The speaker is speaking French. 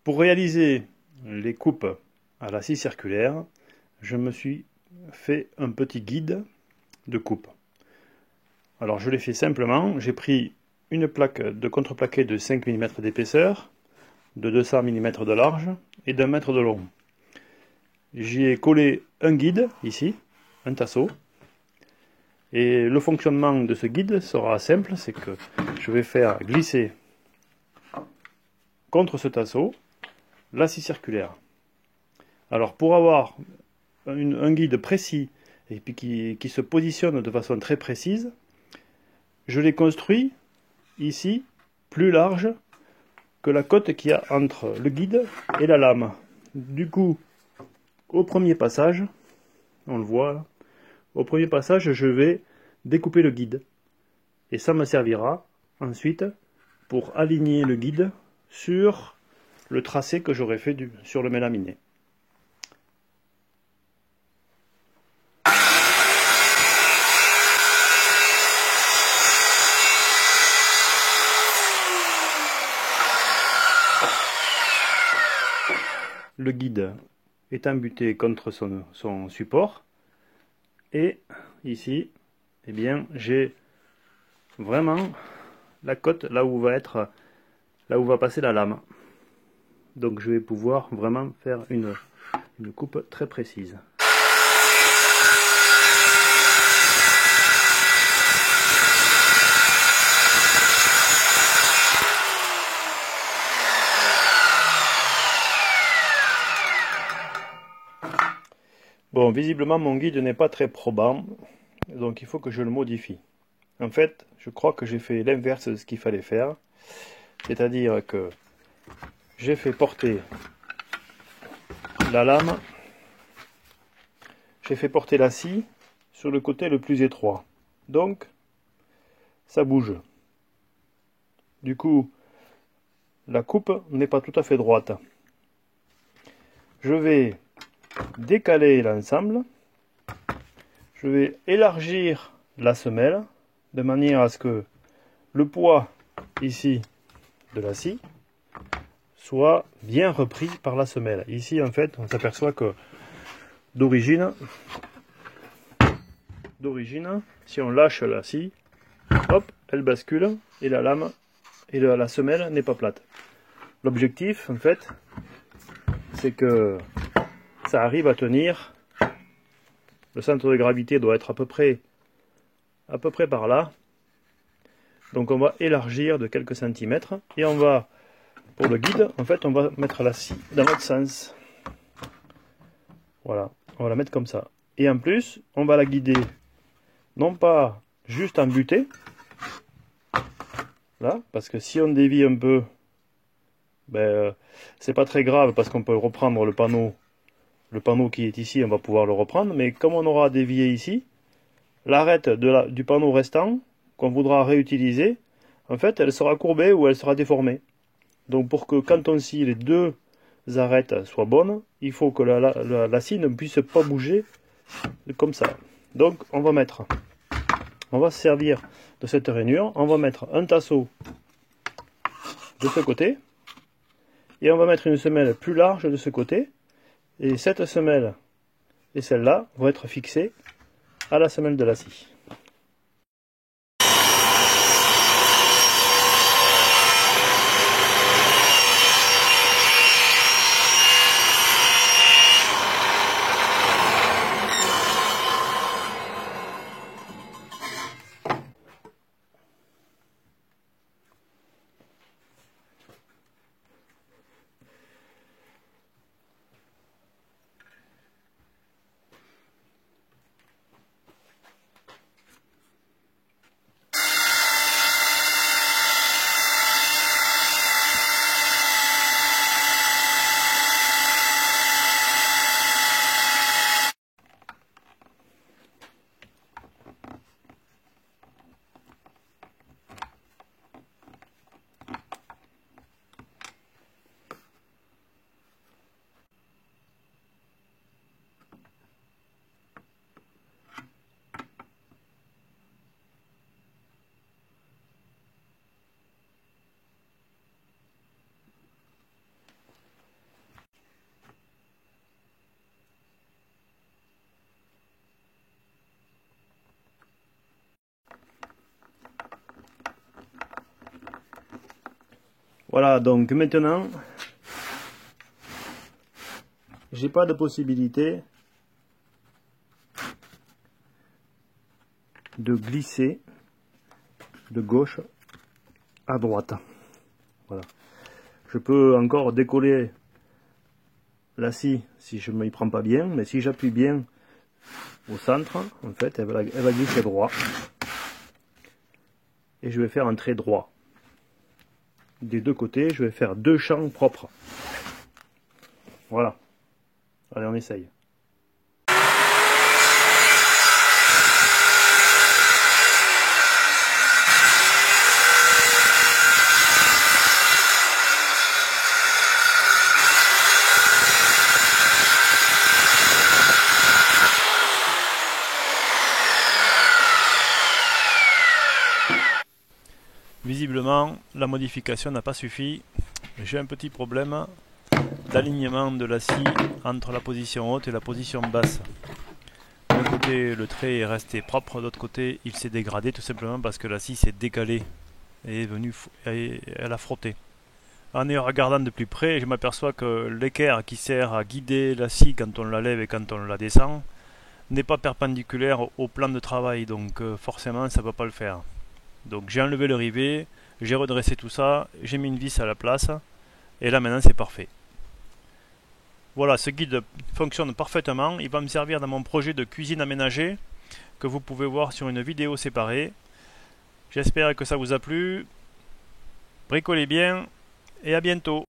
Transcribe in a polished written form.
Pour réaliser les coupes à la scie circulaire, je me suis fait un petit guide de coupe. Alors je l'ai fait simplement, j'ai pris une plaque de contreplaqué de 5 mm d'épaisseur, de 200 mm de large et d'1 mètre de long. J'y ai collé un guide ici, un tasseau, et le fonctionnement de ce guide sera simple, c'est que je vais faire glisser contre ce tasseau la scie circulaire. Alors pour avoir un guide précis et puis qui se positionne de façon très précise, je l'ai construit ici plus large que la cote qu'il y a entre le guide et la lame. Du coup, au premier passage, on le voit là, au premier passage, je vais découper le guide. Et ça me servira ensuite pour aligner le guide sur le tracé que j'aurais fait sur le mélaminé. Le guide est embuté contre son support. Et ici, eh bien, j'ai vraiment la cote là où va passer la lame. Donc je vais pouvoir vraiment faire une coupe très précise. Bon, visiblement mon guide n'est pas très probant, donc il faut que je le modifie. En fait, je crois que j'ai fait l'inverse de ce qu'il fallait faire, c'est-à-dire que j'ai fait porter la lame, j'ai fait porter la scie sur le côté le plus étroit. Donc, ça bouge. Du coup, la coupe n'est pas tout à fait droite. Je vais décaler l'ensemble. Je vais élargir la semelle de manière à ce que le poids ici de la scie soit bien repris par la semelle. Ici, en fait, on s'aperçoit que d'origine, si on lâche la scie, hop, elle bascule et la lame et la semelle n'est pas plate. L'objectif, en fait, c'est que ça arrive à tenir. Le centre de gravité doit être à peu près par là. Donc on va élargir de quelques centimètres et on va, pour le guide, en fait, on va mettre la scie dans l'autre sens. Voilà, on va la mettre comme ça. Et en plus, on va la guider, non pas juste en butée, là, parce que si on dévie un peu, ben, c'est pas très grave parce qu'on peut reprendre le panneau qui est ici, on va pouvoir le reprendre, mais comme on aura dévié ici, l'arête du panneau restant, qu'on voudra réutiliser, en fait, elle sera courbée ou elle sera déformée. Donc pour que quand on scie les deux arêtes soient bonnes, il faut que la scie ne puisse pas bouger comme ça. Donc on va se servir de cette rainure, on va mettre un tasseau de ce côté, et on va mettre une semelle plus large de ce côté, et cette semelle et celle-là vont être fixées à la semelle de la scie. Voilà, donc maintenant, j'ai pas de possibilité de glisser de gauche à droite. Voilà. Je peux encore décoller la scie si je ne m'y prends pas bien, mais si j'appuie bien au centre, en fait, elle va glisser droit. Et je vais faire un trait droit. Des deux côtés, je vais faire deux champs propres. Voilà. Allez, on essaye. Visiblement, la modification n'a pas suffi. J'ai un petit problème d'alignement de la scie entre la position haute et la position basse. D'un côté, le trait est resté propre, de l'autre côté, il s'est dégradé tout simplement parce que la scie s'est décalée et elle a frotté. En y regardant de plus près, je m'aperçois que l'équerre qui sert à guider la scie quand on la lève et quand on la descend n'est pas perpendiculaire au plan de travail, donc forcément ça ne va pas le faire. Donc j'ai enlevé le rivet, j'ai redressé tout ça, j'ai mis une vis à la place, et là maintenant c'est parfait. Voilà, ce guide fonctionne parfaitement, il va me servir dans mon projet de cuisine aménagée, que vous pouvez voir sur une vidéo séparée. J'espère que ça vous a plu, bricolez bien, et à bientôt.